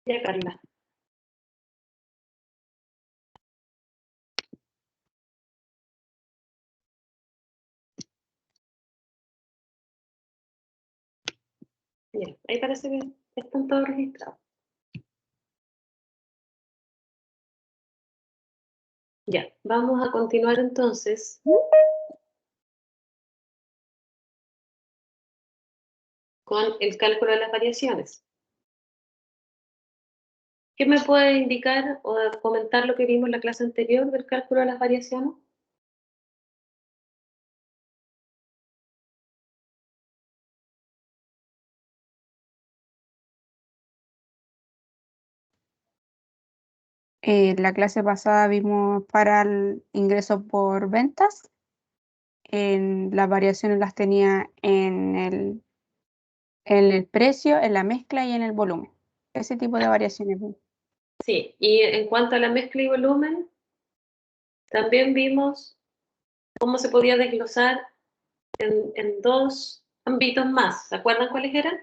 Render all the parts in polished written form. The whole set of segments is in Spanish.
Ya, Carla. Bien, ahí parece que están todos registrados. Ya, vamos a continuar entonces con el cálculo de las variaciones. ¿Qué me puede indicar o comentar lo que vimos en la clase anterior del cálculo de las variaciones? La clase pasada vimos para el ingreso por ventas. Las variaciones las tenía en el precio, en la mezcla y en el volumen. Ese tipo de variaciones. Sí, y en cuanto a la mezcla y volumen, también vimos cómo se podía desglosar en dos ámbitos más. ¿Se acuerdan cuáles eran?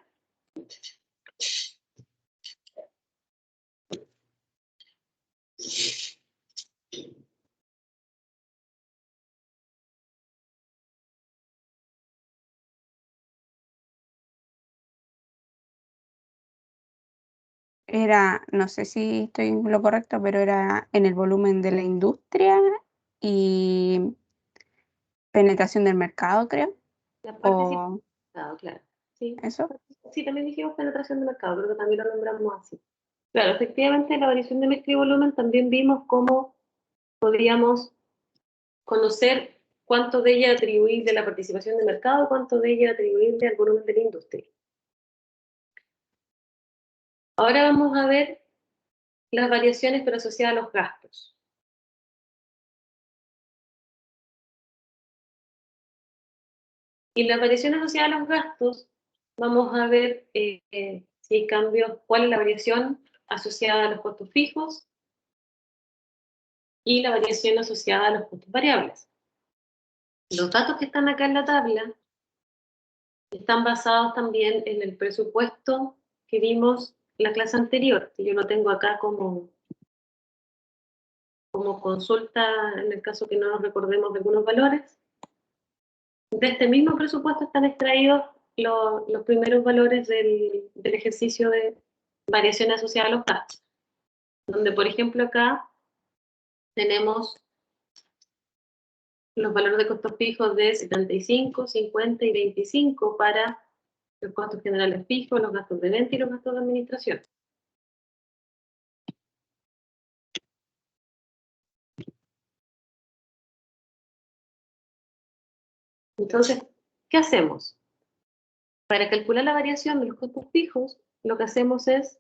Era, no sé si estoy en lo correcto, pero era en el volumen de la industria y penetración del mercado, creo. La participación O del mercado, claro. Sí. eso. Sí, también dijimos penetración de mercado, creo que también lo nombramos así. Claro, efectivamente, la variación de mezcla y volumen también vimos cómo podíamos conocer cuánto de ella atribuir de la participación de mercado, cuánto de ella atribuir al volumen de la industria. Ahora vamos a ver las variaciones pero asociadas a los gastos. Y las variaciones asociadas a los gastos, vamos a ver si hay cambios, cuál es la variación asociada a los costos fijos y la variación asociada a los costos variables. Los datos que están acá en la tabla están basados también en el presupuesto que vimos en la clase anterior, que yo lo tengo acá como consulta en el caso que no nos recordemos de algunos valores. De este mismo presupuesto están extraídos los primeros valores del ejercicio de variación asociada a los gastos, donde por ejemplo acá tenemos los valores de costos fijos de 75, 50 y 25 para los costos generales fijos, los gastos de venta y los gastos de administración. Entonces, ¿qué hacemos? Para calcular la variación de los costos fijos, lo que hacemos es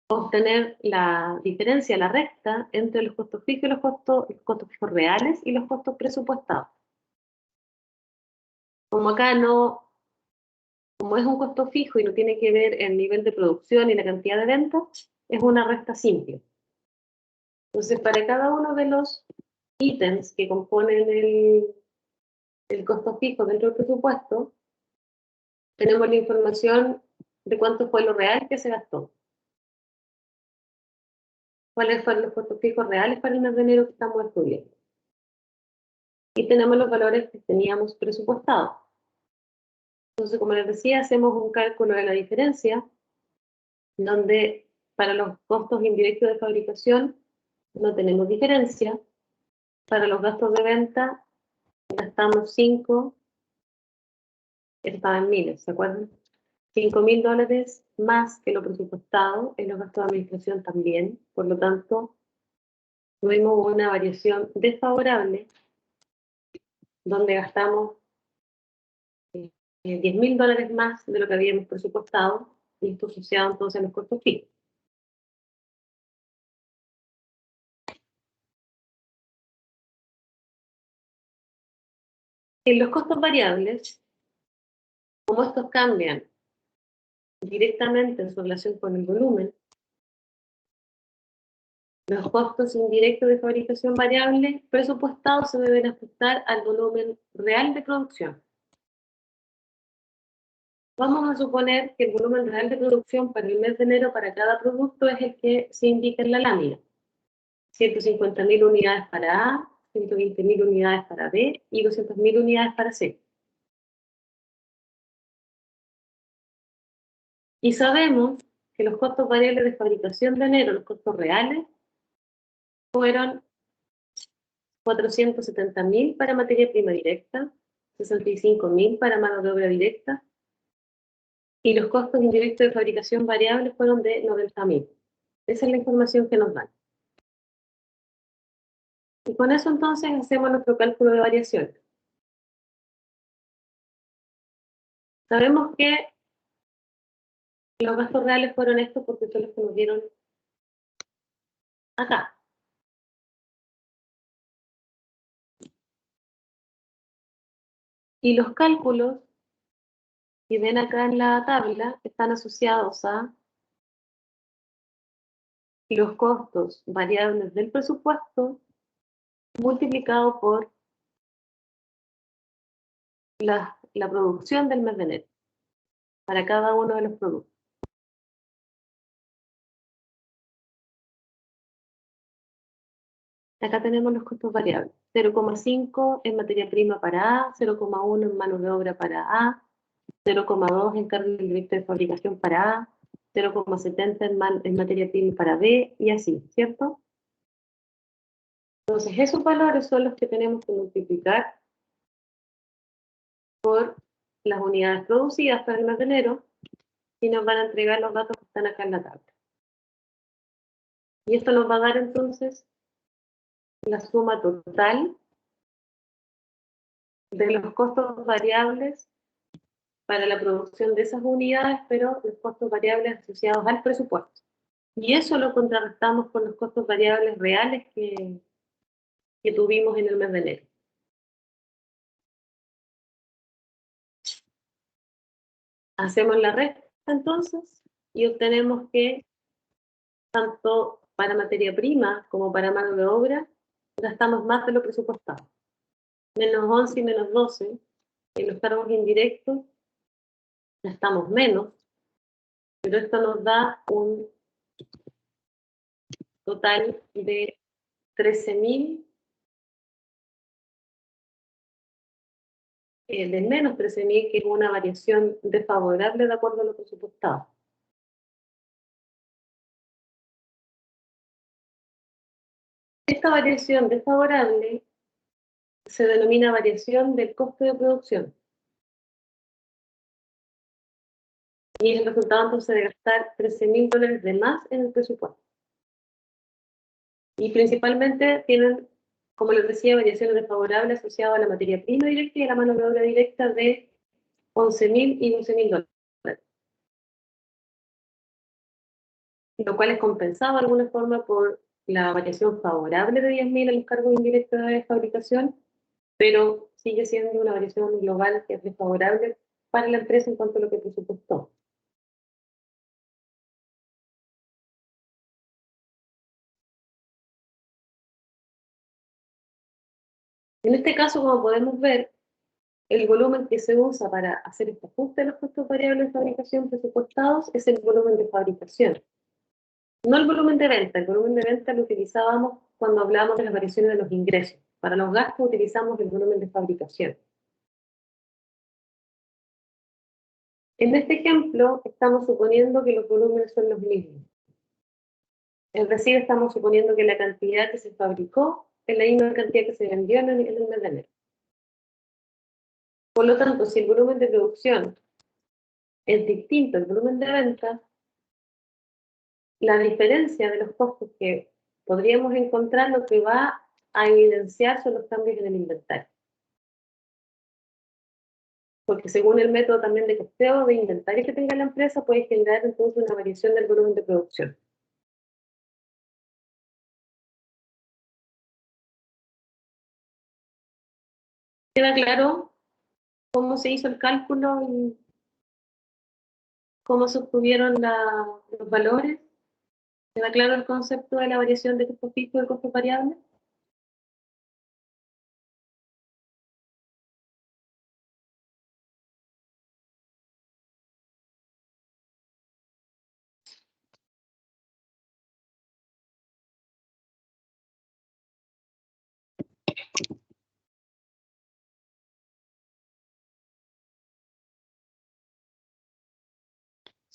obtener la diferencia, la recta, entre los costos fijos y los costos fijos reales y los costos presupuestados. Como acá no, como es un costo fijo y no tiene que ver el nivel de producción y la cantidad de ventas, es una recta simple. Entonces, para cada uno de los ítems que componen el costo fijo dentro del presupuesto, tenemos la información de cuánto fue lo real que se gastó. Cuáles fueron los costos fijos reales para el mes de enero que estamos estudiando. Y tenemos los valores que teníamos presupuestados. Entonces, como les decía, hacemos un cálculo de la diferencia, donde para los costos indirectos de fabricación no tenemos diferencia. Para los gastos de venta gastamos 5, esto estaba en miles, ¿se acuerdan? $5.000 más que lo presupuestado, en los gastos de administración también, por lo tanto, tuvimos una variación desfavorable, donde gastamos $10.000 más de lo que habíamos presupuestado, y esto asociado entonces a los costos fijos. En los costos variables, como estos cambian directamente en su relación con el volumen, los costos indirectos de fabricación variable presupuestados se deben ajustar al volumen real de producción. Vamos a suponer que el volumen real de producción para el mes de enero para cada producto es el que se indica en la lámina. 150.000 unidades para A, 120.000 unidades para B y 200.000 unidades para C. Y sabemos que los costos variables de fabricación de enero, los costos reales, fueron 470.000 para materia prima directa, 65.000 para mano de obra directa, y los costos indirectos de fabricación variables fueron de 90.000. Esa es la información que nos dan. Y con eso entonces hacemos nuestro cálculo de variación. Sabemos que los gastos reales fueron estos porque son los que nos dieron acá. Y los cálculos que ven acá en la tabla están asociados a los costos variables del presupuesto multiplicado por la producción del mes de enero para cada uno de los productos. Acá tenemos los costos variables. 0,5 en materia prima para A, 0,1 en mano de obra para A, 0,2 en carga directa de fabricación para A, 0,70 en materia prima para B y así, ¿cierto? Entonces, esos valores son los que tenemos que multiplicar por las unidades producidas para el mes de enero y nos van a entregar los datos que están acá en la tabla. Y esto nos va a dar entonces la suma total de los costos variables para la producción de esas unidades, pero los costos variables asociados al presupuesto. Y eso lo contrarrestamos con los costos variables reales que tuvimos en el mes de enero. Hacemos la resta entonces y obtenemos que tanto para materia prima como para mano de obra gastamos más de lo presupuestado. Menos 11 y menos 12 en los cargos indirectos gastamos menos, pero esto nos da un total de 13.000, de menos 13.000, que es una variación desfavorable de acuerdo a lo presupuestado. Esta variación desfavorable se denomina variación del costo de producción. Y es el resultado entonces de gastar $13.000 de más en el presupuesto. Y principalmente tienen, como les decía, variaciones desfavorables asociadas a la materia prima directa y a la mano de obra directa de $11.000 y $12.000. Lo cual es compensado de alguna forma por la variación favorable de 10.000 en los cargos indirectos de fabricación, pero sigue siendo una variación global que es desfavorable para la empresa en cuanto a lo que presupuestó. En este caso, como podemos ver, el volumen que se usa para hacer este ajuste de los costos variables de fabricación presupuestados es el volumen de fabricación. No el volumen de venta. El volumen de venta lo utilizábamos cuando hablábamos de las variaciones de los ingresos. Para los gastos utilizamos el volumen de fabricación. En este ejemplo, estamos suponiendo que los volúmenes son los mismos. Es decir, estamos suponiendo que la cantidad que se fabricó es la misma cantidad que se vendió en el mes de enero. Por lo tanto, si el volumen de producción es distinto al volumen de venta, la diferencia de los costos que podríamos encontrar lo que va a evidenciar son los cambios en el inventario. Porque según el método también de costeo de inventario que tenga la empresa, puede generar entonces una variación del volumen de producción. ¿Queda claro cómo se hizo el cálculo y cómo se obtuvieron los valores? ¿Queda claro el concepto de la variación de costo fijo y costo variable?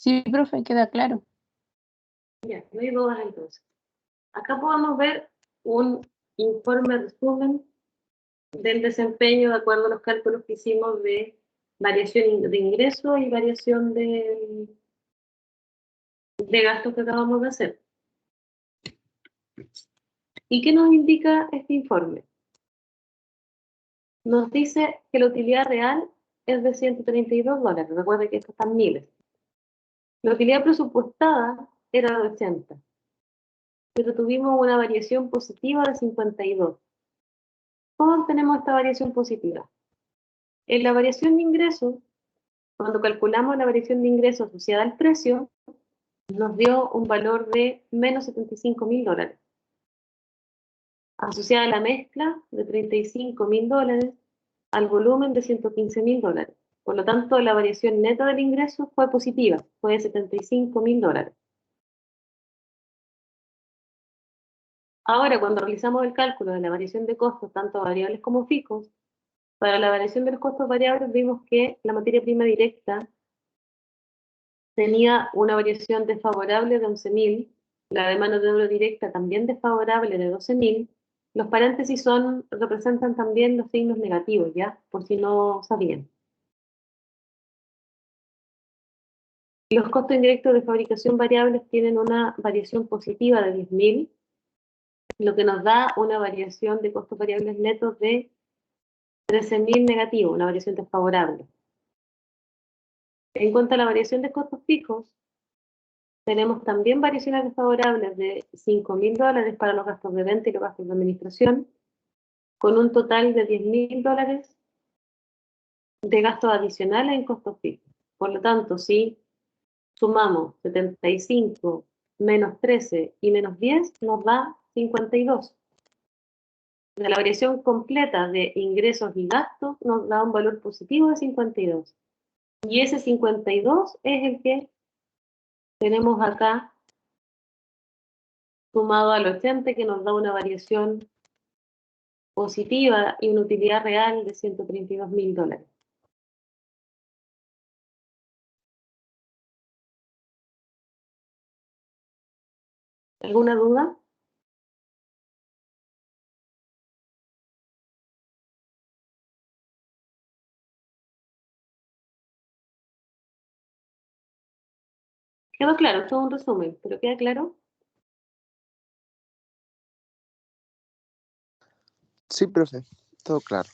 Sí, profe, queda claro. Ya, no hay dudas entonces. Acá podemos ver un informe resumen del desempeño de acuerdo a los cálculos que hicimos de variación de ingreso y variación de gastos que acabamos de hacer. ¿Y qué nos indica este informe? Nos dice que la utilidad real es de $132. Recuerden que esto está en miles. La utilidad presupuestada era de 80, pero tuvimos una variación positiva de 52. ¿Cómo tenemos esta variación positiva? En la variación de ingresos, cuando calculamos la variación de ingresos asociada al precio, nos dio un valor de menos $75.000. Asociada a la mezcla de $35.000 al volumen de $115.000. Por lo tanto, la variación neta del ingreso fue positiva, fue de $75.000. Ahora, cuando realizamos el cálculo de la variación de costos, tanto variables como fijos, para la variación de los costos variables vimos que la materia prima directa tenía una variación desfavorable de 11.000, la de mano de obra directa también desfavorable de 12.000. Los paréntesis representan también los signos negativos, ¿ya? Por si no sabían. Los costos indirectos de fabricación variables tienen una variación positiva de 10.000, lo que nos da una variación de costos variables netos de 13.000 negativo, una variación desfavorable. En cuanto a la variación de costos fijos, tenemos también variaciones desfavorables de $5.000 para los gastos de venta y los gastos de administración, con un total de $10.000 de gastos adicionales en costos fijos. Por lo tanto, si sumamos 75 menos 13 y menos 10, nos da 52. De la variación completa de ingresos y gastos nos da un valor positivo de 52. Y ese 52 es el que tenemos acá sumado al 80, que nos da una variación positiva y una utilidad real de $132.000. ¿Alguna duda? Quedó claro, todo un resumen, pero ¿queda claro? Sí, profe, todo claro.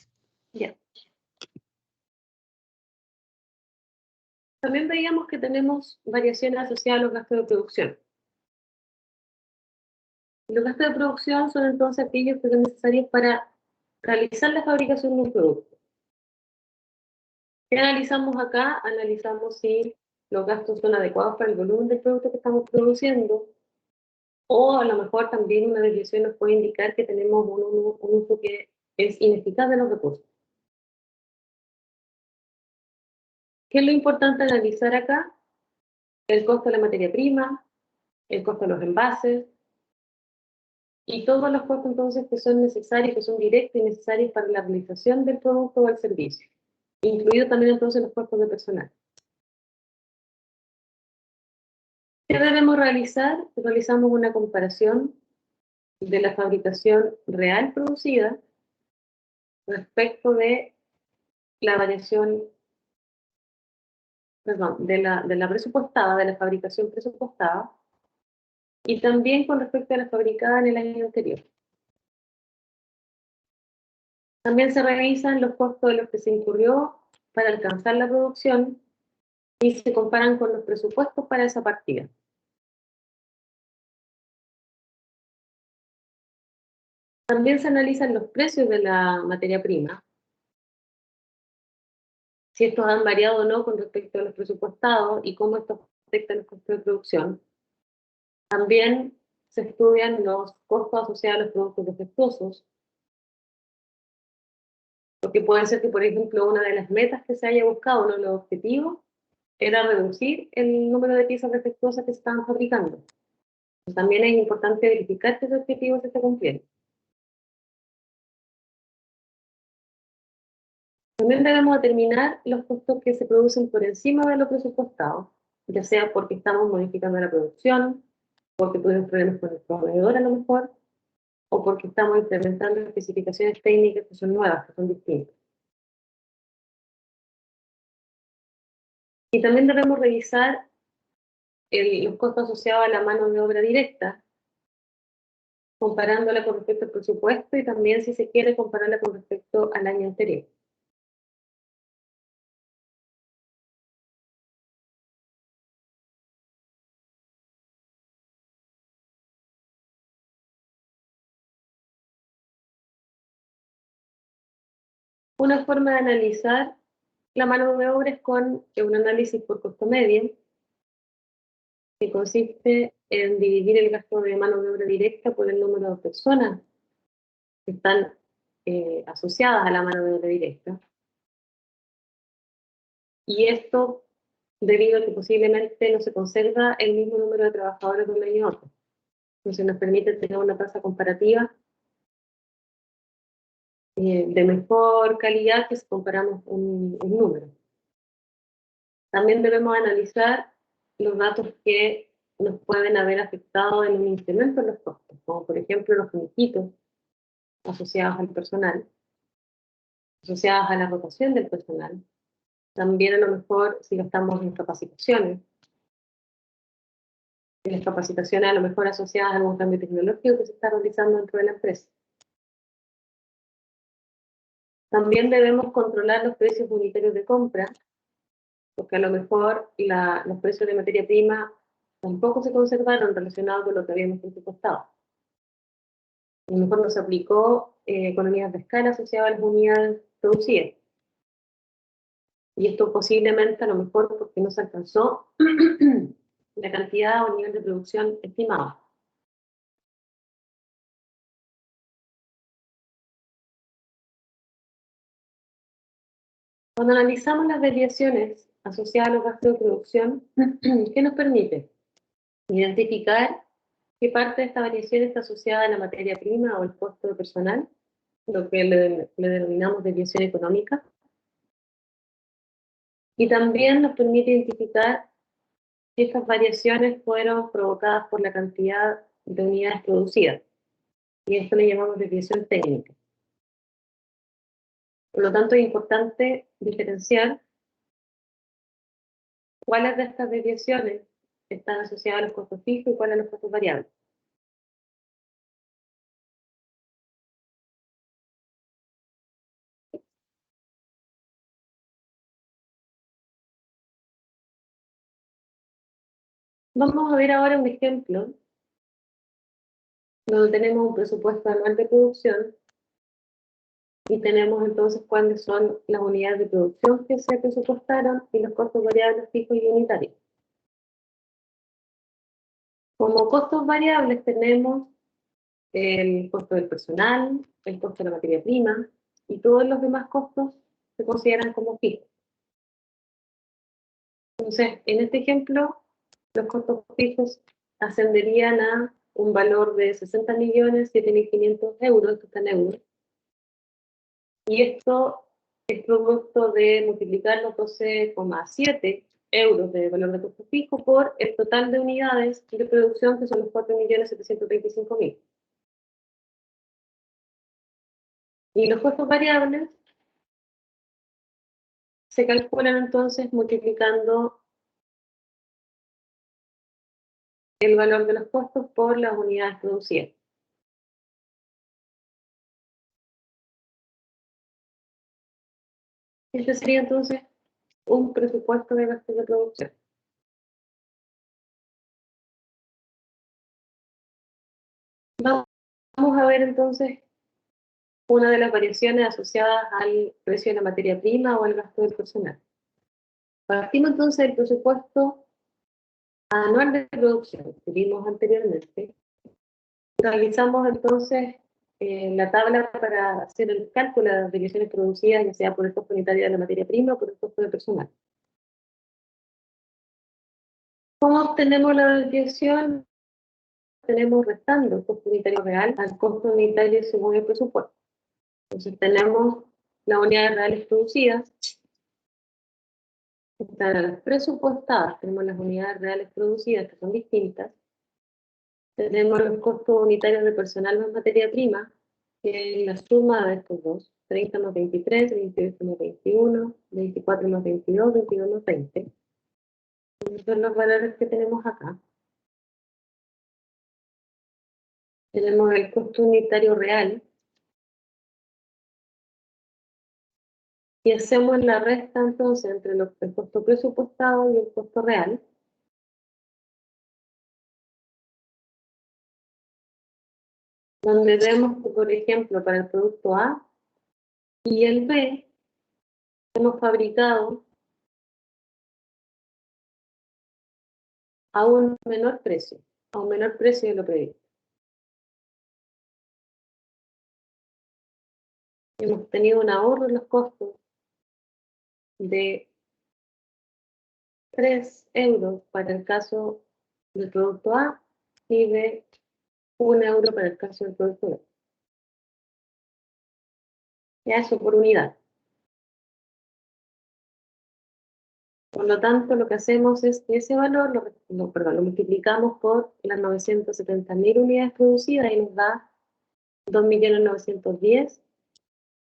Ya. También veíamos que tenemos variaciones asociadas a los gastos de producción. Los gastos de producción son entonces aquellos que son necesarios para realizar la fabricación de un producto. ¿Qué analizamos acá? Analizamos si los gastos son adecuados para el volumen del producto que estamos produciendo, o a lo mejor también una desviación nos puede indicar que tenemos un uso que es ineficaz de los recursos. ¿Qué es lo importante analizar acá? El costo de la materia prima, el costo de los envases, y todos los costos entonces que son necesarios, que son directos y necesarios para la realización del producto o el servicio, incluido también entonces los costos de personal. ¿Qué debemos realizar? Realizamos una comparación de la fabricación real producida respecto de la variación, perdón, de la presupuestada, de la fabricación presupuestada, y también con respecto a la fabricada en el año anterior. También se revisan los costos de los que se incurrió para alcanzar la producción y se comparan con los presupuestos para esa partida. También se analizan los precios de la materia prima, si estos han variado o no con respecto a los presupuestados y cómo estos afectan los costos de producción. También se estudian los costos asociados a los productos defectuosos, porque puede ser que, por ejemplo, una de las metas que se haya buscado, uno de los objetivos, era reducir el número de piezas defectuosas que se estaban fabricando. También es importante verificar que ese objetivo se esté cumpliendo. También debemos determinar los costos que se producen por encima de lo presupuestado ya sea porque estamos modificando la producción, porque tuvimos problemas con el proveedor a lo mejor, o porque estamos implementando especificaciones técnicas que son nuevas, que son distintas. Y también debemos revisar los costos asociados a la mano de obra directa, comparándola con respecto al presupuesto y también, si se quiere, compararla con respecto al año anterior. Una forma de analizar la mano de obra es con un análisis por costo medio, que consiste en dividir el gasto de mano de obra directa por el número de personas que están asociadas a la mano de obra directa. Y esto debido a que posiblemente no se conserva el mismo número de trabajadores de un año a otro. Entonces nos permite tener una tasa comparativa de mejor calidad que si comparamos un número. También debemos analizar los datos que nos pueden haber afectado en un incremento en los costos, como por ejemplo los finiquitos asociados al personal, asociados a la rotación del personal. También a lo mejor si gastamos en capacitaciones, en las capacitaciones a lo mejor asociadas a algún cambio tecnológico que se está realizando dentro de la empresa. También debemos controlar los precios unitarios de compra, porque a lo mejor los precios de materia prima tampoco se conservaron relacionados con lo que habíamos presupuestado. A lo mejor no se aplicó economías de escala asociadas a las unidades producidas. Y esto posiblemente a lo mejor porque no se alcanzó la cantidad o nivel de producción estimado. Cuando analizamos las desviaciones asociadas a los gastos de producción, ¿qué nos permite? Identificar qué parte de esta variación está asociada a la materia prima o el costo de personal, lo que le denominamos desviación económica. Y también nos permite identificar si estas variaciones fueron provocadas por la cantidad de unidades producidas. Y esto le llamamos desviación técnica. Por lo tanto, es importante diferenciar cuáles de estas desviaciones están asociadas a los costos fijos y cuáles a los costos variables. Vamos a ver ahora un ejemplo donde tenemos un presupuesto anual de producción y tenemos entonces cuáles son las unidades de producción que se presupuestaron y los costos variables fijos y unitarios. Como costos variables tenemos el costo del personal, el costo de la materia prima y todos los demás costos se consideran como fijos. Entonces, en este ejemplo, los costos fijos ascenderían a un valor de 60.007.500 euros, esto está en euros. Y esto es producto de multiplicar los 12,7 euros de valor de costo fijo por el total de unidades de producción, que son los 4.735.000. Y los costos variables se calculan entonces multiplicando el valor de los costos por las unidades producidas. Este sería entonces un presupuesto de gastos de producción. Vamos a ver entonces una de las variaciones asociadas al precio de la materia prima o al gasto del personal. Partimos entonces del presupuesto anual de producción que vimos anteriormente. Realizamos entonces la tabla para hacer el cálculo de las desviaciones producidas, ya sea por el costo unitario de la materia prima o por el costo de personal. ¿Cómo obtenemos la desviación? Tenemos restando el costo unitario real al costo unitario según el presupuesto. Entonces tenemos las unidades reales producidas Están las presupuestadas, tenemos las unidades reales producidas, que son distintas. Tenemos los costos unitarios de personal más materia prima, que es la suma de estos dos, 30 más 23, 28 más 21, 24 más 22, 22 más 20. Esos son los valores que tenemos acá. Tenemos el costo unitario real, y hacemos la resta entonces entre el costo presupuestado y el costo real. Donde vemos que, por ejemplo, para el producto A y el B, hemos fabricado a un menor precio de lo previsto. Hemos tenido un ahorro en los costos de 3 euros para el caso del producto A y de 1 euro para el caso del producto B. Ya eso por unidad. Por lo tanto, lo que hacemos es que ese valor lo multiplicamos por las 970.000 unidades producidas y nos da 2.910.000,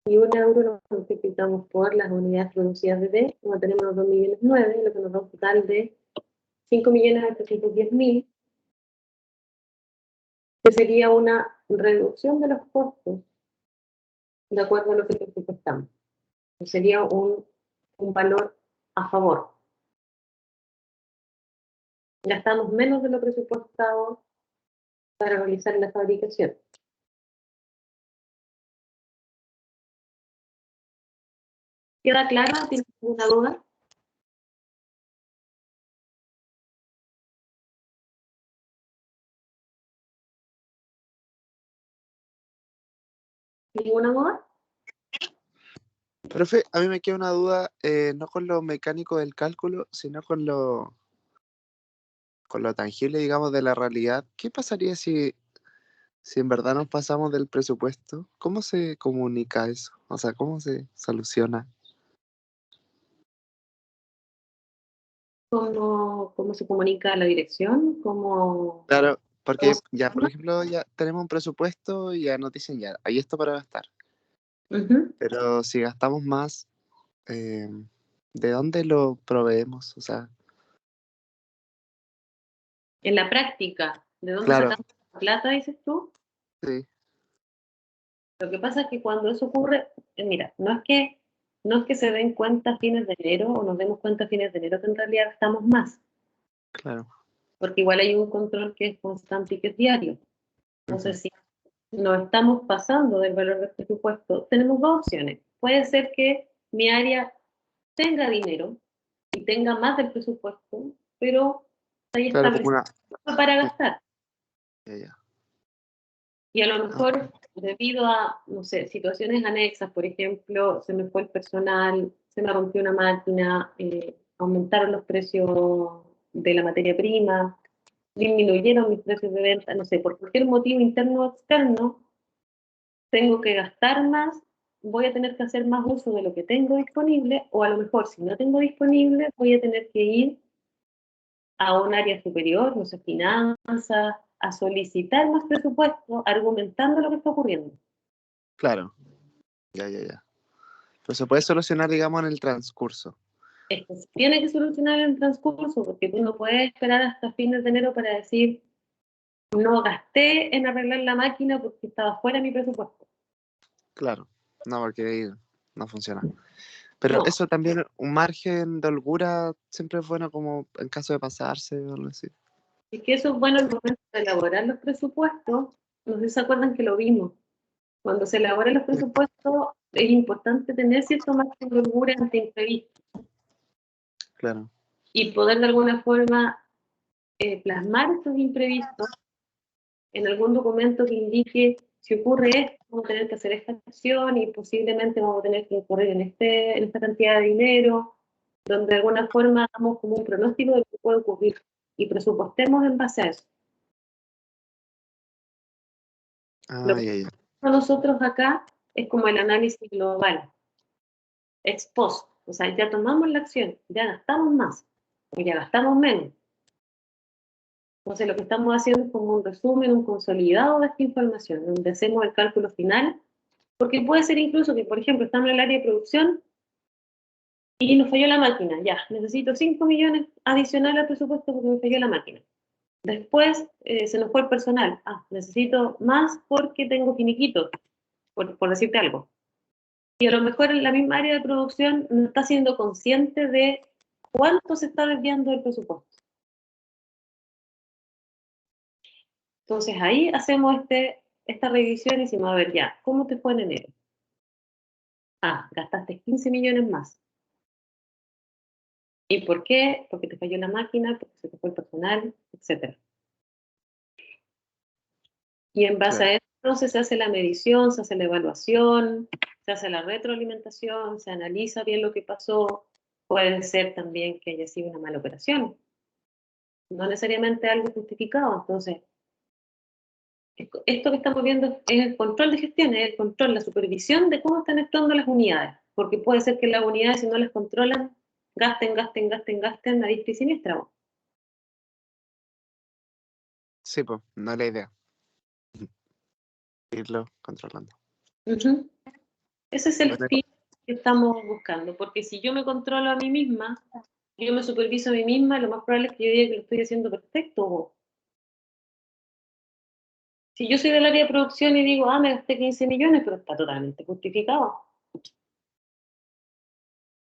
y 1 euro lo multiplicamos por las unidades producidas de D, como tenemos los 2.009.000, lo que nos da un total de 5.810.000, que sería una reducción de los costos de acuerdo a lo que presupuestamos. Sería un valor a favor. Gastamos menos de lo presupuestado para realizar la fabricación. ¿Queda claro? ¿Tienes alguna duda? ¿Ninguna duda? Profe, a mí me queda una duda, no con lo mecánico del cálculo, sino con lo tangible, digamos, de la realidad. ¿Qué pasaría si en verdad nos pasamos del presupuesto? ¿Cómo se comunica eso? O sea, ¿cómo se soluciona? ¿Cómo se comunica la dirección? Claro, porque ¿Cómo se ya, por llama? ejemplo, ya tenemos un presupuesto y ya nos dicen ya, hay esto para gastar. Ujú. Pero si gastamos más, eh, ¿de dónde lo proveemos? O sea, En la práctica, ¿de dónde claro, sacamos la plata, dices tú? sí, Lo que pasa es que cuando eso ocurre, mira, no es que se den cuenta a fines de enero o nos demos cuenta a fines de enero que en realidad gastamos más, claro. porque igual hay un control que es constante y que es diario. Ujú. Entonces, si nos estamos pasando del valor del presupuesto, tenemos dos opciones. Puede ser que mi área tenga dinero y tenga más del presupuesto, pero ahí Claro, como establecido una... para gastar. Ya, ya. Y a lo Ah, mejor, debido a, no sé, situaciones anexas, por ejemplo, se me fue el personal, se me rompió una máquina, aumentaron los precios de la materia prima, disminuyeron mis precios de venta, no sé, por cualquier motivo interno o externo, tengo que gastar más, voy a tener que hacer más uso de lo que tengo disponible, o a lo mejor, si no tengo disponible, voy a tener que ir a un área superior, no sé, finanzas, a solicitar más presupuesto, argumentando lo que está ocurriendo. claro, ya, ya, ya. Pero se puede solucionar, digamos, en el transcurso. Esto se tiene que solucionar en el transcurso, porque tú no puedes esperar hasta fines de enero para decir, no gasté en arreglar la máquina porque estaba fuera de mi presupuesto. Claro, no, porque ahí no funciona. Pero No, eso también, un margen de holgura siempre es bueno como en caso de pasarse o algo así. es que eso es bueno al momento de elaborar los presupuestos. No sé si se acuerdan que lo vimos. Cuando se elaboran los Sí, presupuestos, es importante tener cierto margen de holgura ante imprevistos claro, y poder de alguna forma plasmar estos imprevistos en algún documento que indique si ocurre esto, vamos a tener que hacer esta acción y posiblemente vamos a tener que incurrir en esta cantidad de dinero, donde de alguna forma hagamos como un pronóstico de lo que puede ocurrir y presupuestemos en base a eso. Lo ah, que ya, ya. hacemos nosotros acá es como el análisis global, ex post, O sea, ya tomamos la acción, ya gastamos más, o ya gastamos menos. Entonces, lo que estamos haciendo es como un resumen, un consolidado de esta información, donde hacemos el cálculo final, porque puede ser incluso que, por ejemplo, estamos en el área de producción y nos falló la máquina. Ya, necesito 5 millones adicionales al presupuesto porque me falló la máquina. Después se nos fue el personal. Ah, necesito más porque tengo finiquito, por decirte algo. Y a lo mejor en la misma área de producción no está siendo consciente de cuánto se está desviando del presupuesto. Entonces ahí hacemos esta revisión y decimos, a ver ya, ¿cómo te fue en enero? Ah, gastaste 15 millones más. ¿Y por qué? Porque te falló la máquina, porque se te fue el personal, etc. Y en base a Claro. eso, entonces se hace la medición, se hace la evaluación, se hace la retroalimentación, se analiza bien lo que pasó. Puede ser también que haya sido una mala operación, no necesariamente algo justificado. Entonces, esto que estamos viendo es el control de gestión, es el control, la supervisión de cómo están actuando las unidades, porque puede ser que las unidades, si no las controlan, gasten a diestra y siniestra. Sí, pues, no es la idea. Irlo controlando. Ujú. Ese es el Bueno, fin que estamos buscando, porque si yo me controlo a mí misma, yo me superviso a mí misma, lo más probable es que yo diga que lo estoy haciendo perfecto. Si yo soy del área de producción y digo, me gasté 15 millones, pero está totalmente justificado.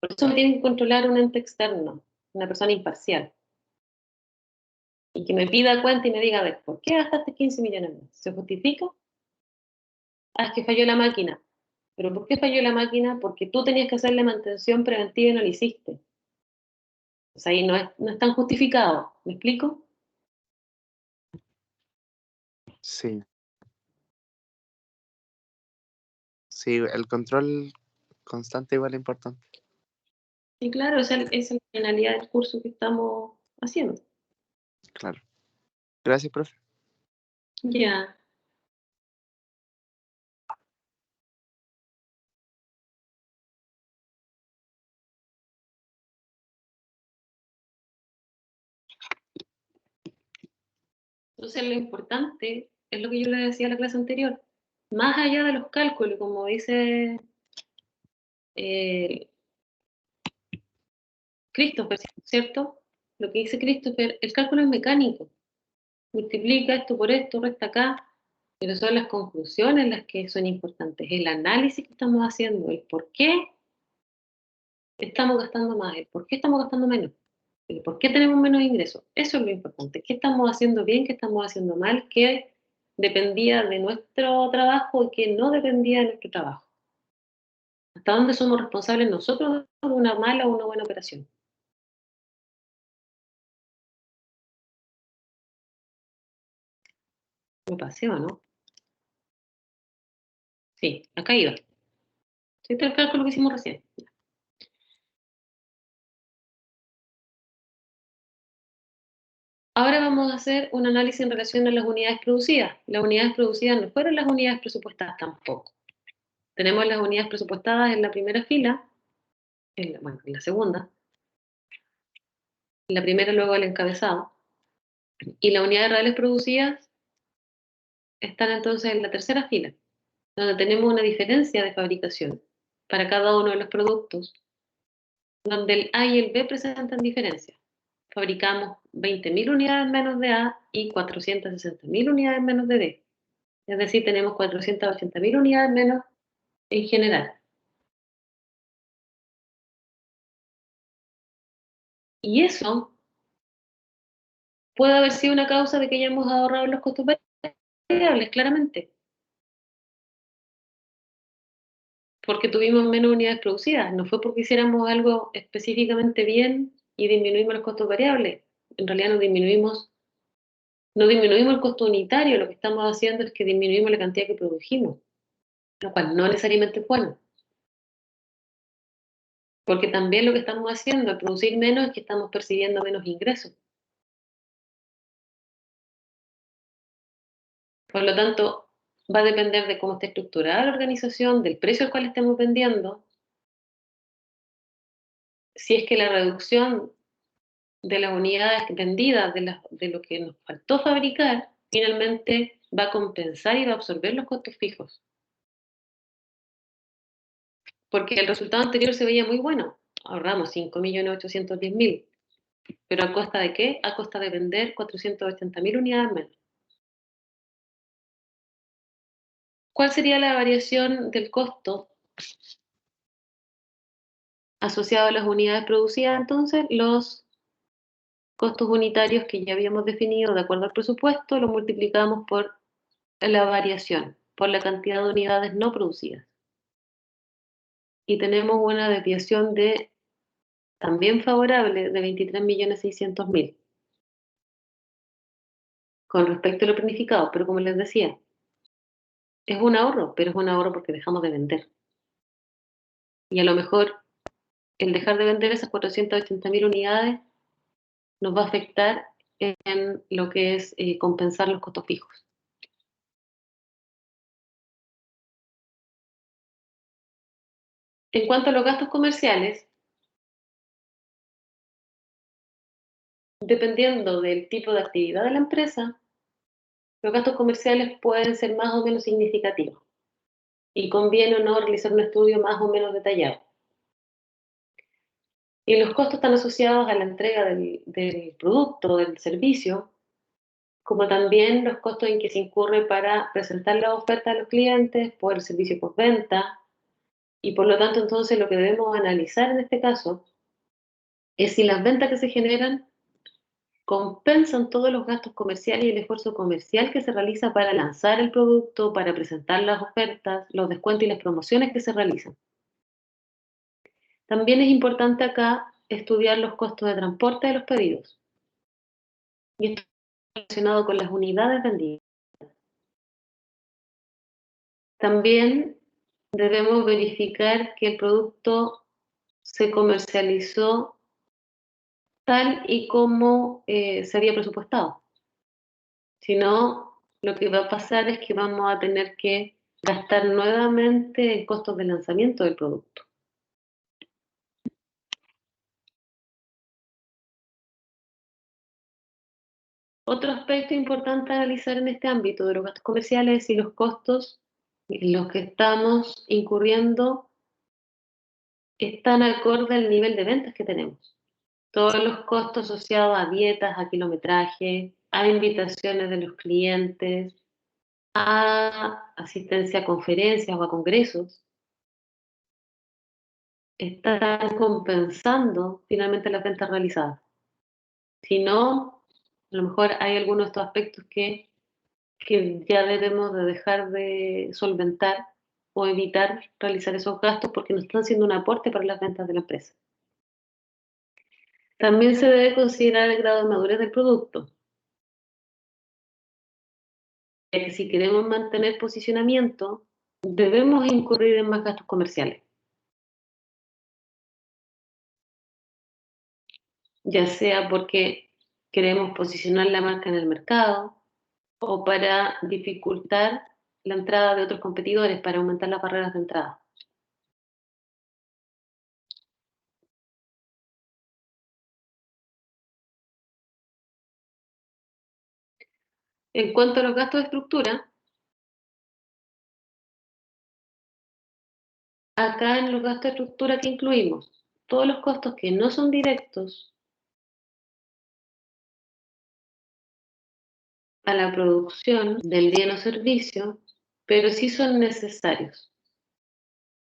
Por eso me tiene que controlar un ente externo, una persona imparcial, y que me pida cuenta y me diga, a ver, ¿por qué gastaste 15 millones más? ¿Se justifica? Ah, es que falló la máquina. ¿Pero por qué falló la máquina? Porque tú tenías que hacerle mantención preventiva y no lo hiciste. O sea, ahí no es tan justificado. ¿Me explico? sí, sí, el control constante igual es importante. Y claro, esa es la finalidad del curso que estamos haciendo. Claro. Gracias, profe. Ya. Entonces, lo importante es lo que yo le decía a la clase anterior. Más allá de los cálculos, como dice eh, Christopher, ¿cierto? Lo que dice Christopher, el cálculo es mecánico. Multiplica esto por esto, resta acá, pero son las conclusiones las que son importantes. El análisis que estamos haciendo, el por qué estamos gastando más, el por qué estamos gastando menos, el por qué tenemos menos ingresos. Eso es lo importante. ¿Qué estamos haciendo bien, qué estamos haciendo mal, qué dependía de nuestro trabajo y qué no dependía de nuestro trabajo? ¿Hasta dónde somos responsables nosotros de una mala o una buena operación? Me paseo, ¿no? Sí, acá iba. Este es el cálculo que hicimos recién. Ahora vamos a hacer un análisis en relación a las unidades producidas. Las unidades producidas no fueron las unidades presupuestadas tampoco. Tenemos las unidades presupuestadas en la primera fila, en la segunda, en la primera luego el encabezado, y las unidades reales producidas están entonces en la tercera fila, donde tenemos una diferencia de fabricación para cada uno de los productos, donde el A y el B presentan diferencias. Fabricamos 20.000 unidades menos de A y 460.000 unidades menos de B. Es decir, tenemos 480.000 unidades menos en general. Y eso puede haber sido una causa de que hayamos ahorrado los costos variables, claramente, porque tuvimos menos unidades producidas. No fue porque hiciéramos algo específicamente bien y disminuimos los costos variables. En realidad no disminuimos el costo unitario, lo que estamos haciendo es que disminuimos la cantidad que produjimos, lo cual no necesariamente es bueno. Porque también lo que estamos haciendo al producir menos es que estamos percibiendo menos ingresos. Por lo tanto, va a depender de cómo esté estructurada la organización, del precio al cual estemos vendiendo, si es que la reducción de las unidades vendidas, de lo que nos faltó fabricar, finalmente va a compensar y va a absorber los costos fijos. Porque el resultado anterior se veía muy bueno. Ahorramos 5.810.000. ¿Pero a costa de qué? A costa de vender 480.000 unidades menos. ¿Cuál sería la variación del costo asociado a las unidades producidas? Entonces, los costos unitarios que ya habíamos definido de acuerdo al presupuesto, lo multiplicamos por la variación, por la cantidad de unidades no producidas. Y tenemos una desviación también favorable de 23.600.000 con respecto a lo planificado, pero como les decía, es un ahorro, pero es un ahorro porque dejamos de vender. Y a lo mejor el dejar de vender esas 480.000 unidades nos va a afectar en lo que es compensar los costos fijos. En cuanto a los gastos comerciales, dependiendo del tipo de actividad de la empresa, los gastos comerciales pueden ser más o menos significativos y conviene o no realizar un estudio más o menos detallado. Y los costos están asociados a la entrega del producto, del servicio, como también los costos en que se incurre para presentar la oferta a los clientes por el servicio postventa. Y por lo tanto, entonces, lo que debemos analizar en este caso es si las ventas que se generan compensan todos los gastos comerciales y el esfuerzo comercial que se realiza para lanzar el producto, para presentar las ofertas, los descuentos y las promociones que se realizan. También es importante acá estudiar los costos de transporte de los pedidos. Y esto está relacionado con las unidades vendidas. También debemos verificar que el producto se comercializó tal y como se había presupuestado. Si no, lo que va a pasar es que vamos a tener que gastar nuevamente en costos de lanzamiento del producto. Otro aspecto importante a analizar en este ámbito de los gastos comerciales es si los costos en los que estamos incurriendo están acorde al nivel de ventas que tenemos. Todos los costos asociados a dietas, a kilometraje, a invitaciones de los clientes, a asistencia a conferencias o a congresos, están compensando finalmente las ventas realizadas. Si no, a lo mejor hay algunos de estos aspectos que ya debemos de dejar de solventar o evitar realizar esos gastos porque no están siendo un aporte para las ventas de la empresa. También se debe considerar el grado de madurez del producto. Si queremos mantener posicionamiento, debemos incurrir en más gastos comerciales, ya sea porque queremos posicionar la marca en el mercado o para dificultar la entrada de otros competidores, para aumentar las barreras de entrada. En cuanto a los gastos de estructura, acá en los gastos de estructura que incluimos todos los costos que no son directos a la producción del bien o servicio, pero sí son necesarios.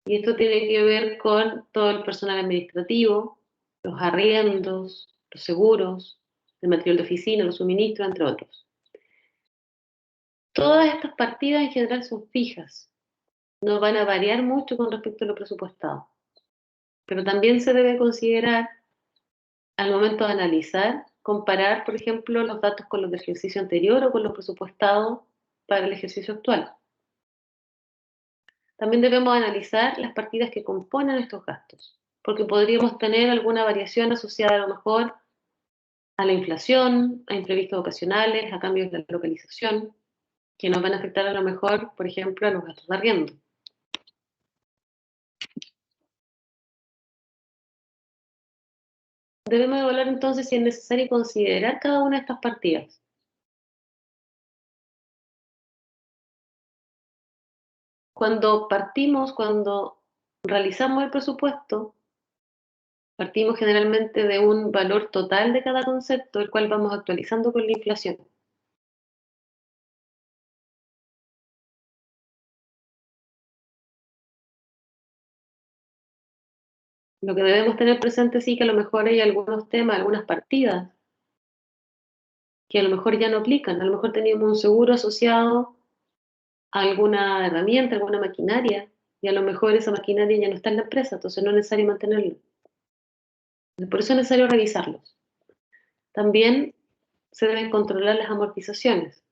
Y esto tiene que ver con todo el personal administrativo, los arriendos, los seguros, el material de oficina, los suministros, entre otros. Todas estas partidas en general son fijas, no van a variar mucho con respecto a lo presupuestado. Pero también se debe considerar al momento de analizar, comparar, por ejemplo, los datos con los del ejercicio anterior o con los presupuestados para el ejercicio actual. También debemos analizar las partidas que componen estos gastos, porque podríamos tener alguna variación asociada a lo mejor a la inflación, a imprevistos ocasionales, a cambios de la localización, que nos van a afectar a lo mejor, por ejemplo, a los gastos de arriendo. debemos evaluar entonces si es necesario considerar cada una de estas partidas. Cuando realizamos el presupuesto, partimos generalmente de un valor total de cada concepto, el cual vamos actualizando con la inflación. Lo que debemos tener presente sí que a lo mejor hay algunos temas, algunas partidas, que a lo mejor ya no aplican. A lo mejor teníamos un seguro asociado a alguna herramienta, alguna maquinaria, y a lo mejor esa maquinaria ya no está en la empresa, entonces no es necesario mantenerlo. Por eso es necesario revisarlos. También se deben controlar las amortizaciones.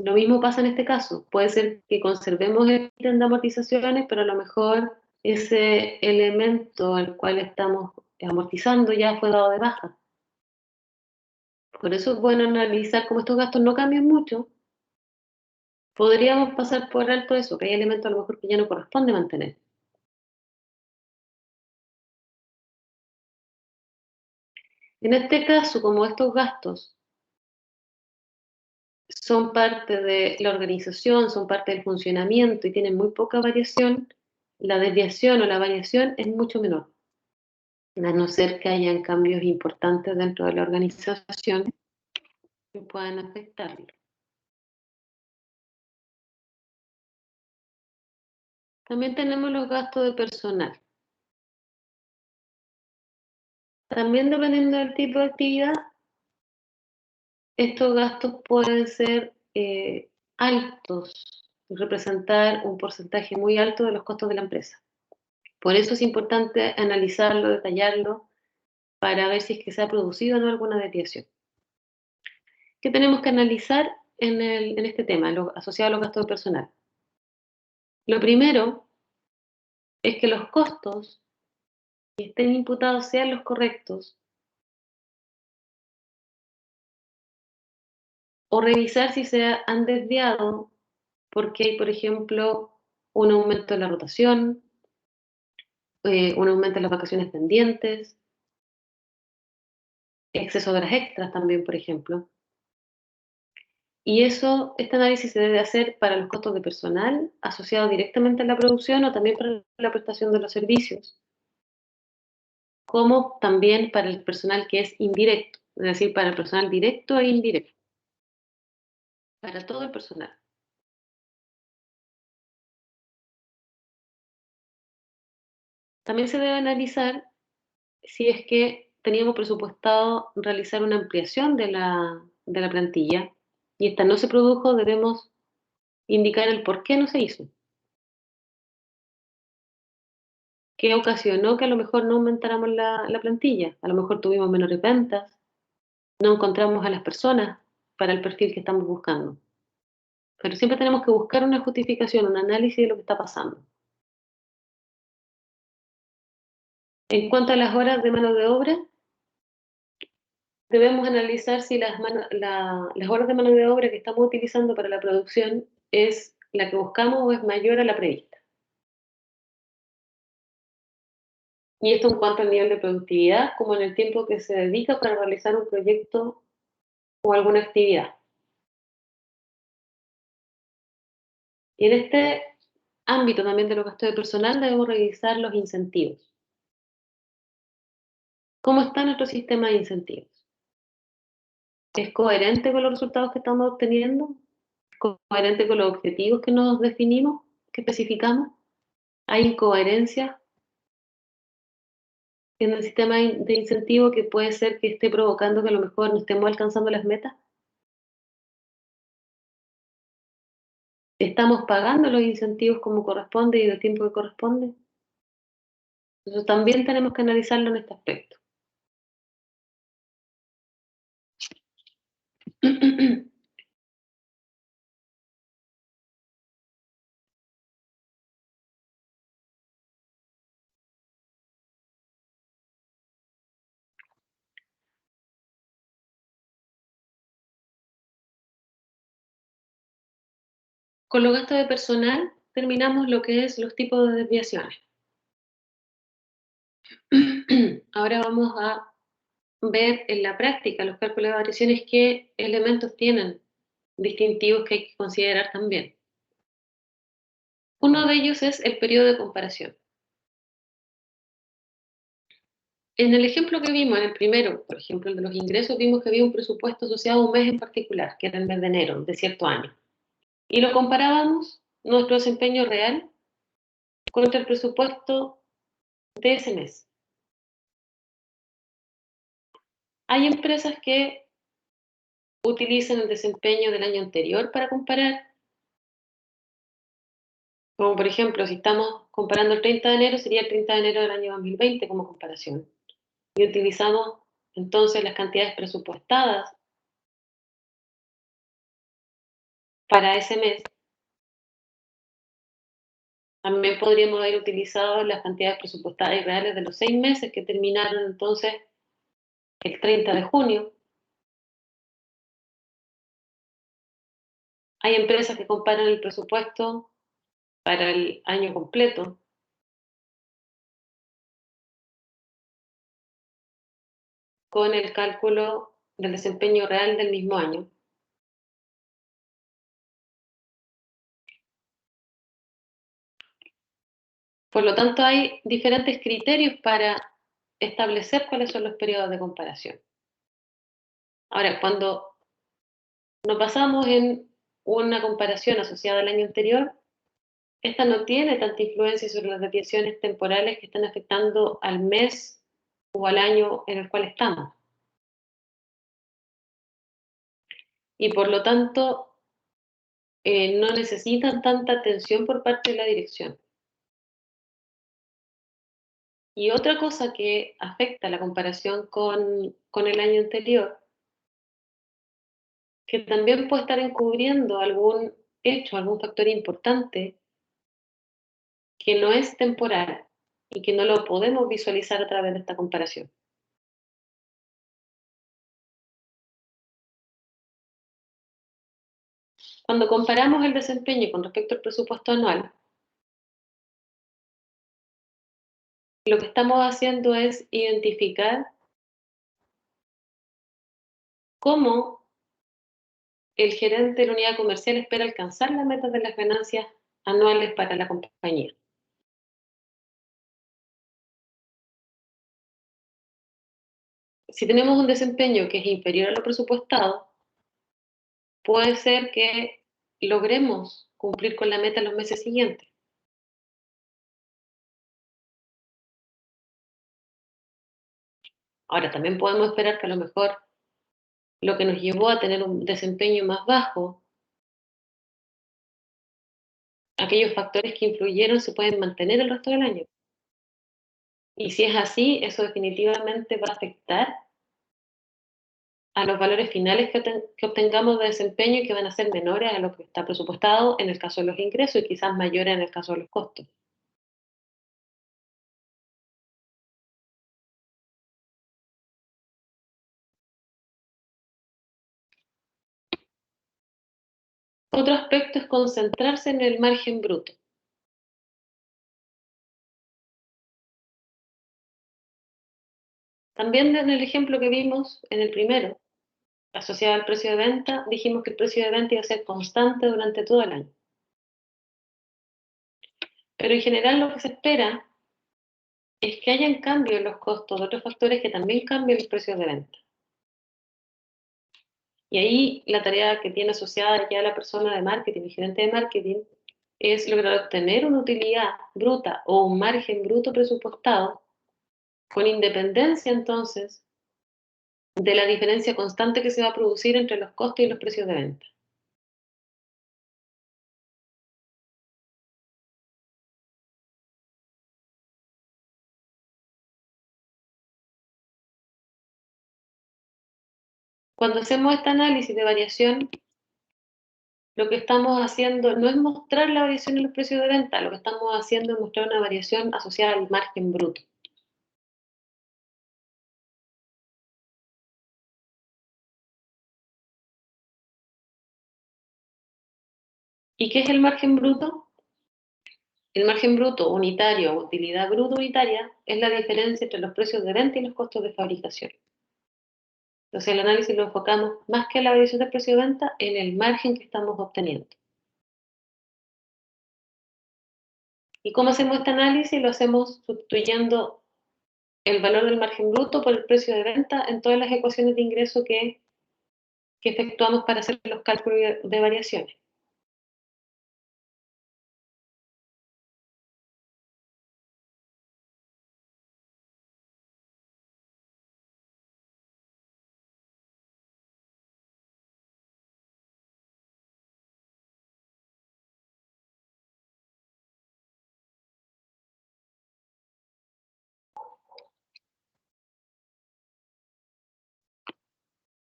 Lo mismo pasa en este caso. Puede ser que conservemos el ítem de amortizaciones, pero a lo mejor ese elemento al cual estamos amortizando ya fue dado de baja. Por eso es bueno analizar cómo estos gastos no cambian mucho. Podríamos pasar por alto eso, que hay elementos a lo mejor que ya no corresponde mantener. En este caso, como estos gastos son parte de la organización, son parte del funcionamiento y tienen muy poca variación, la desviación o la variación es mucho menor, a no ser que hayan cambios importantes dentro de la organización que puedan afectarlo. También tenemos los gastos de personal. También dependiendo del tipo de actividad, estos gastos pueden ser altos, representar un porcentaje muy alto de los costos de la empresa. Por eso es importante analizarlo, detallarlo, para ver si es que se ha producido o no alguna desviación. ¿Qué tenemos que analizar en este tema, asociado a los gastos de personal? Lo primero es que los costos que estén imputados sean los correctos, o revisar si se han desviado porque hay, por ejemplo, un aumento en la rotación, un aumento en las vacaciones pendientes, exceso de horas extras también, por ejemplo. Y este análisis se debe hacer para los costos de personal asociados directamente a la producción o también para la prestación de los servicios, como también para el personal que es indirecto, es decir, para el personal directo e indirecto, para todo el personal. También se debe analizar si es que teníamos presupuestado realizar una ampliación de la plantilla y esta no se produjo, debemos indicar el por qué no se hizo. ¿Qué ocasionó que a lo mejor no aumentáramos la plantilla? A lo mejor tuvimos menores ventas, no encontramos a las personas para el perfil que estamos buscando. Pero siempre tenemos que buscar una justificación, un análisis de lo que está pasando. En cuanto a las horas de mano de obra, debemos analizar si las horas de mano de obra que estamos utilizando para la producción es la que buscamos o es mayor a la prevista. Y esto en cuanto al nivel de productividad, como en el tiempo que se dedica para realizar un proyecto o alguna actividad. Y en este ámbito también de los gastos de personal debemos revisar los incentivos. ¿Cómo está nuestro sistema de incentivos? ¿Es coherente con los resultados que estamos obteniendo? ¿Coherente con los objetivos que nos definimos, que especificamos? ¿Hay incoherencia en el sistema de incentivo que puede ser que esté provocando que a lo mejor no estemos alcanzando las metas? ¿Estamos pagando los incentivos como corresponde y el tiempo que corresponde? Entonces también tenemos que analizarlo en este aspecto. Con los gastos de personal terminamos lo que es los tipos de desviaciones. Ahora vamos a ver en la práctica los cálculos de variaciones qué elementos tienen distintivos que hay que considerar también. Uno de ellos es el periodo de comparación. En el ejemplo que vimos, en el primero, por ejemplo, el de los ingresos, vimos que había un presupuesto asociado a un mes en particular, que era el mes de enero de cierto año. Y lo comparábamos, nuestro desempeño real, contra el presupuesto de ese mes. Hay empresas que utilizan el desempeño del año anterior para comparar, como por ejemplo, si estamos comparando el 30 de enero, sería el 30 de enero del año 2020 como comparación. Y utilizamos entonces las cantidades presupuestadas para ese mes. También podríamos haber utilizado las cantidades presupuestadas y reales de los 6 meses que terminaron entonces el 30 de junio. Hay empresas que comparan el presupuesto para el año completo. Con el cálculo del desempeño real del mismo año. Por lo tanto, hay diferentes criterios para establecer cuáles son los periodos de comparación. Ahora, cuando nos basamos en una comparación asociada al año anterior, esta no tiene tanta influencia sobre las desviaciones temporales que están afectando al mes o al año en el cual estamos. Y por lo tanto, no necesitan tanta atención por parte de la dirección. Y otra cosa que afecta la comparación con el año anterior, que también puede estar encubriendo algún hecho, algún factor importante que no es temporal y que no lo podemos visualizar a través de esta comparación. Cuando comparamos el desempeño con respecto al presupuesto anual, lo que estamos haciendo es identificar cómo el gerente de la unidad comercial espera alcanzar la meta de las ganancias anuales para la compañía. Si tenemos un desempeño que es inferior a lo presupuestado, puede ser que logremos cumplir con la meta en los meses siguientes. Ahora, también podemos esperar que a lo mejor lo que nos llevó a tener un desempeño más bajo, aquellos factores que influyeron se pueden mantener el resto del año. Y si es así, eso definitivamente va a afectar a los valores finales que obtengamos de desempeño y que van a ser menores a lo que está presupuestado en el caso de los ingresos y quizás mayores en el caso de los costos. Otro aspecto es concentrarse en el margen bruto. También en el ejemplo que vimos en el primero, asociado al precio de venta, dijimos que el precio de venta iba a ser constante durante todo el año. Pero en general lo que se espera es que hayan cambios en los costos de otros factores que también cambien los precios de venta. Y ahí la tarea que tiene asociada ya la persona de marketing, el gerente de marketing, es lograr obtener una utilidad bruta o un margen bruto presupuestado con independencia entonces de la diferencia constante que se va a producir entre los costos y los precios de venta. Cuando hacemos este análisis de variación, lo que estamos haciendo no es mostrar la variación en los precios de venta, lo que estamos haciendo es mostrar una variación asociada al margen bruto. ¿Y qué es el margen bruto? El margen bruto unitario o utilidad bruta unitaria es la diferencia entre los precios de venta y los costos de fabricación. Entonces el análisis lo enfocamos más que en la variación del precio de venta en el margen que estamos obteniendo. ¿Y cómo hacemos este análisis? Lo hacemos sustituyendo el valor del margen bruto por el precio de venta en todas las ecuaciones de ingreso que efectuamos para hacer los cálculos de variaciones.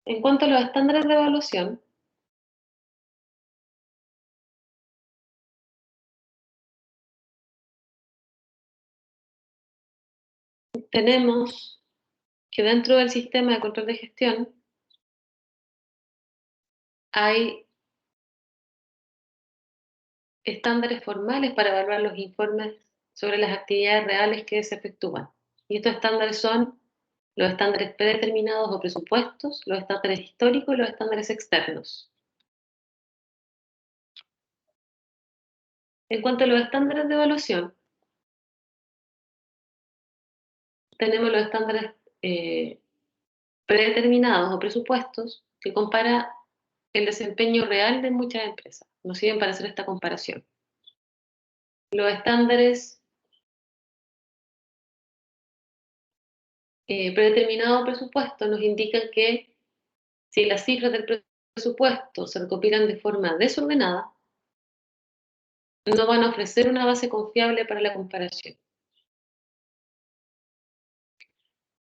En cuanto a los estándares de evaluación, tenemos que dentro del sistema de control de gestión hay estándares formales para evaluar los informes sobre las actividades reales que se efectúan. Y estos estándares son los estándares predeterminados o presupuestos, los estándares históricos y los estándares externos. En cuanto a los estándares de evaluación, tenemos los estándares predeterminados o presupuestos que compara el desempeño real de muchas empresas. Nos sirven para hacer esta comparación. Los estándares predeterminados o presupuestos nos indican que si las cifras del presupuesto se recopilan de forma desordenada, no van a ofrecer una base confiable para la comparación.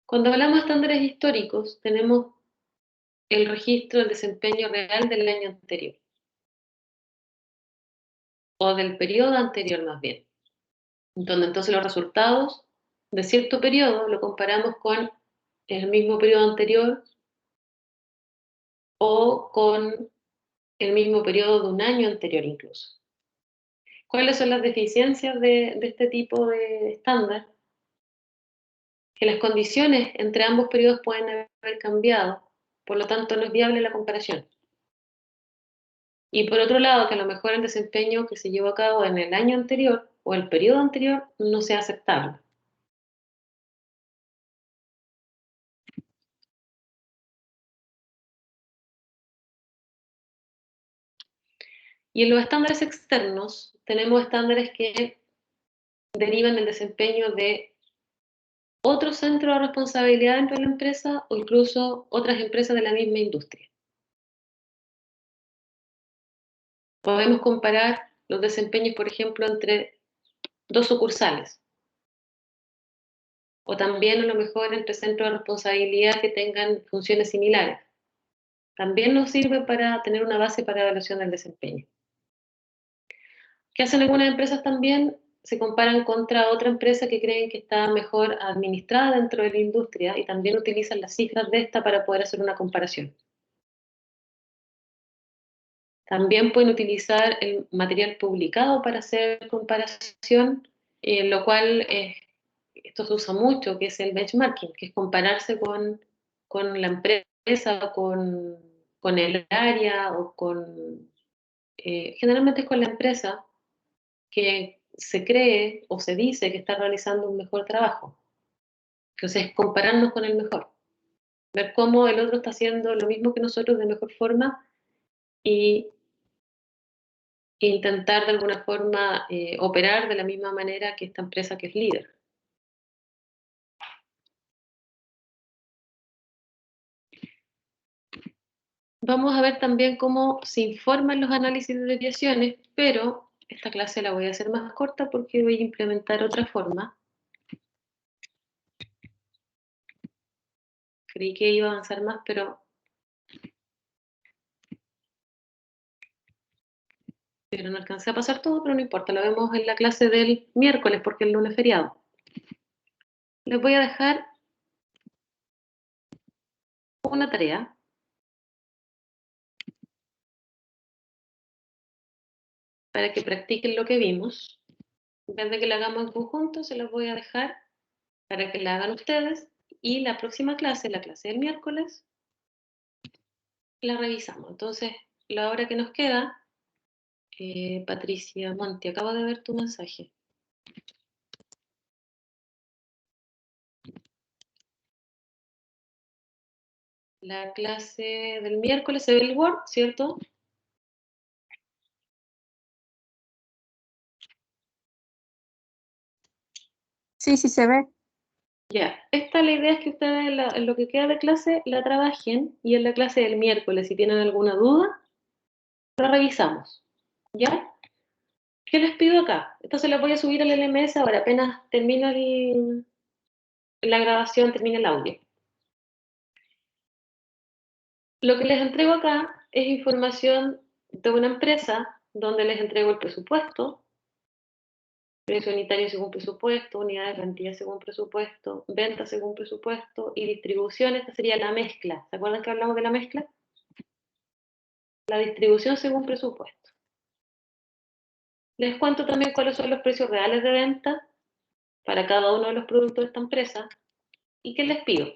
Cuando hablamos de estándares históricos, tenemos el registro del desempeño real del año anterior, o del periodo anterior más bien, donde entonces los resultados de cierto periodo lo comparamos con el mismo periodo anterior o con el mismo periodo de un año anterior incluso. ¿Cuáles son las deficiencias de este tipo de estándar? Que las condiciones entre ambos periodos pueden haber cambiado, por lo tanto no es viable la comparación. Y por otro lado, que a lo mejor el desempeño que se llevó a cabo en el año anterior o el periodo anterior no sea aceptable. Y en los estándares externos tenemos estándares que derivan del desempeño de otro centro de responsabilidad dentro de la empresa o incluso otras empresas de la misma industria. Podemos comparar los desempeños, por ejemplo, entre dos sucursales o también a lo mejor entre centros de responsabilidad que tengan funciones similares. También nos sirve para tener una base para evaluación del desempeño. ¿Qué hacen algunas empresas también? Se comparan contra otra empresa que creen que está mejor administrada dentro de la industria y también utilizan las cifras de esta para poder hacer una comparación. También pueden utilizar el material publicado para hacer comparación, lo cual esto se usa mucho, que es el benchmarking, que es compararse con la empresa, con el área o generalmente es con la empresa que se cree o se dice que está realizando un mejor trabajo. Entonces, compararnos con el mejor, ver cómo el otro está haciendo lo mismo que nosotros de mejor forma y intentar de alguna forma operar de la misma manera que esta empresa que es líder. Vamos a ver también cómo se informan los análisis de desviaciones, pero esta clase la voy a hacer más corta porque voy a implementar otra forma. Creí que iba a avanzar más, pero no alcancé a pasar todo, pero no importa, lo vemos en la clase del miércoles porque el lunes es feriado. Les voy a dejar una tarea para que practiquen lo que vimos. En vez de que la hagamos en conjunto, se los voy a dejar para que la hagan ustedes. Y la próxima clase, la clase del miércoles, la revisamos. Entonces, la hora que nos queda, Patricia Monti, acabo de ver tu mensaje. La clase del miércoles se ve el Word, ¿cierto? Sí, sí se ve. Ya, la idea es que ustedes en lo que queda de clase la trabajen y en la clase del miércoles, si tienen alguna duda, la revisamos. ¿Ya? ¿Qué les pido acá? Esto se lo voy a subir al LMS ahora, apenas termino la grabación, termina el audio. Lo que les entrego acá es información de una empresa donde les entrego el presupuesto, precio unitario según presupuesto, unidades de plantilla según presupuesto, ventas según presupuesto y distribución. Esta sería la mezcla. ¿Se acuerdan que hablamos de la mezcla? La distribución según presupuesto. Les cuento también cuáles son los precios reales de venta para cada uno de los productos de esta empresa. ¿Y qué les pido?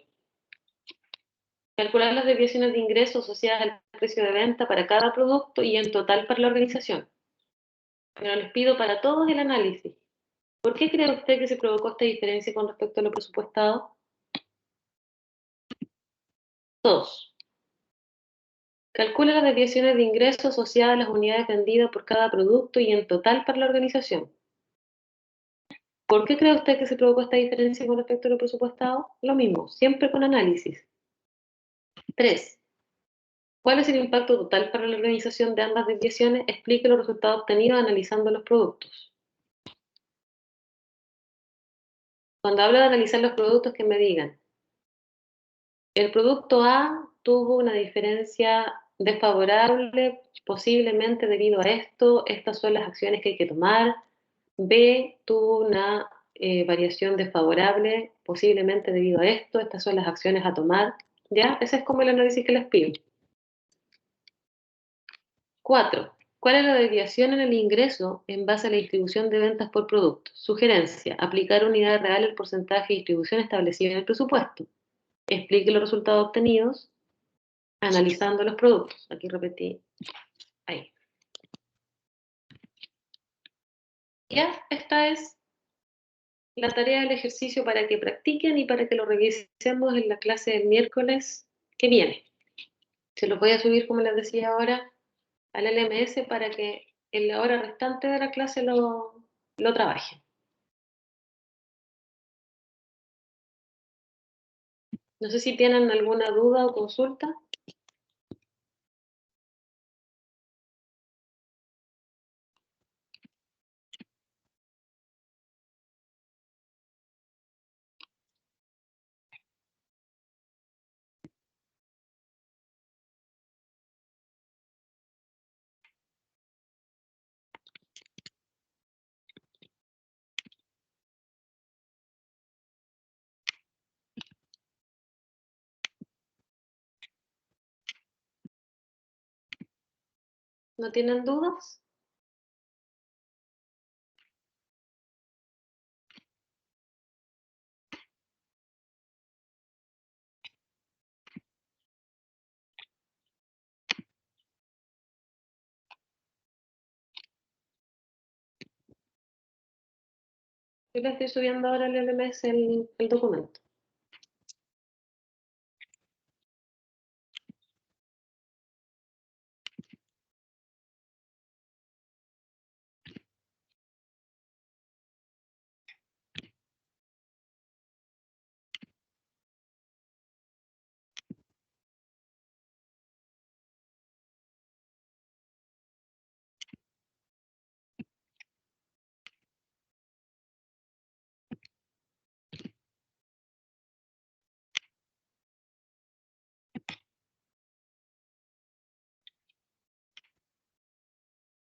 Calcular las desviaciones de ingresos asociadas al precio de venta para cada producto y en total para la organización. Pero les pido para todos el análisis. ¿Por qué cree usted que se provocó esta diferencia con respecto a lo presupuestado? Dos. Calcula las desviaciones de ingresos asociadas a las unidades vendidas por cada producto y en total para la organización. ¿Por qué cree usted que se provocó esta diferencia con respecto a lo presupuestado? Lo mismo, siempre con análisis. 3. ¿Cuál es el impacto total para la organización de ambas desviaciones? Explique los resultados obtenidos analizando los productos. Cuando hablo de analizar los productos, que me digan, el producto A tuvo una diferencia desfavorable, posiblemente debido a esto, estas son las acciones que hay que tomar. B tuvo una variación desfavorable, posiblemente debido a esto, estas son las acciones a tomar. ¿Ya? Ese es como el análisis que les pido. 4. ¿Cuál es la desviación en el ingreso en base a la distribución de ventas por producto? Sugerencia, aplicar unidad real al porcentaje de distribución establecido en el presupuesto. Explique los resultados obtenidos analizando los productos. Aquí repetí. Ahí. Ya, esta es la tarea del ejercicio para que practiquen y para que lo revisemos en la clase del miércoles que viene. Se los voy a subir, como les decía ahora, al LMS para que en la hora restante de la clase lo trabajen. No sé si tienen alguna duda o consulta. ¿No tienen dudas? Yo le estoy subiendo ahora al LMS el documento.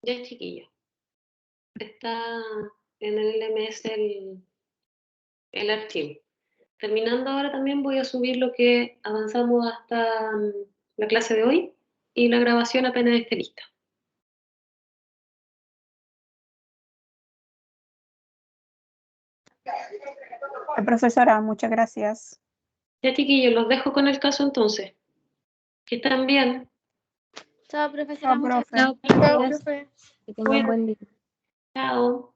Ya, chiquillo. Está en el LMS el archivo. Terminando ahora también voy a subir lo que avanzamos hasta la clase de hoy y la grabación apenas esté lista. Profesora, muchas gracias. Ya, chiquillos, los dejo con el caso entonces. Que están bien. Chao, profesora. Chao, Muchas profe. gracias. Chao, profe. Que tenga un buen día. Chao.